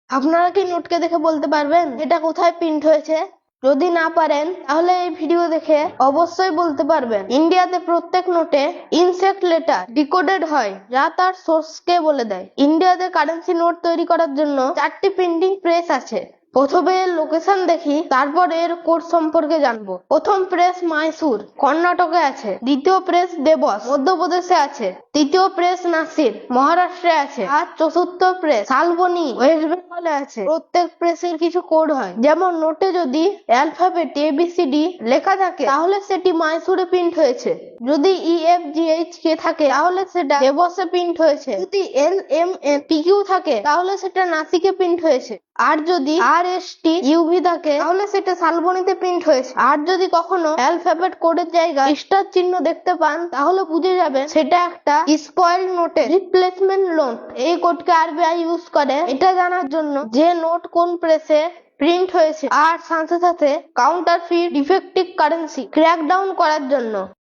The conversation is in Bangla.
আপনারা কি নোটকে দেখে বলতে পারবেন এটা কোথায় প্রিন্ট হয়েছে? যদি না পারেন তাহলে এই ভিডিও দেখে অবশ্যই বলতে পারবেন। ইন্ডিয়াতে প্রত্যেক নোটে ইনসেক্ট লেটার ডিকোডেড হয়, যা তার সোর্সকে বলে দেয়। ইন্ডিয়াতে কারেন্সি নোট তৈরি করার জন্য 4টি প্রিন্টিং প্রেস আছে। প্রথমে এর লোকেশন দেখি, তারপর এর কোড সম্পর্কে জানবো। প্রথম প্রেস মাইসুর, কর্ণাটকে আছে। দ্বিতীয় প্রেস দেবস, মধ্যপ্রদেশে আছে। তৃতীয় প্রেস নাসির, মহারাষ্ট্রে আছে। আর চতুর্থ প্রেস শালবনী, ওয়েস্ট বেঙ্গলে আছে। প্রত্যেক প্রেসের কিছু কোড হয়, যেমন নোটে যদি অ্যালফাবেট ABCD লেখা থাকে তাহলে সেটি মাইসুরে প্রিন্ট হয়েছে। যদি EFGHK থাকে তাহলে সেটা দেবসে প্রিন্ট হয়েছে। যদি LMNPQ থাকে তাহলে সেটা নাসিকে প্রিন্ট হয়েছে। আর যদি RSTUV থাকে তাহলে সেটা শালবনীতে প্রিন্ট হয়েছে। আর যদি কখনো অ্যালফাবেট কোডের জায়গায় স্টার চিহ্ন দেখতে পান তাহলে বুঝে যাবেন সেটা একটা স্পয়েলড নোটের রিপ্লেসমেন্ট নোট। এই কোডকে RBI ইউজ করে এটা জানার জন্য যে নোট কোন প্রেসে প্রিন্ট হয়েছে, আর সাথে সাথে কাউন্টারফিট ডিফেক্টিভ কারেন্সি ক্র্যাকডাউন করার জন্য।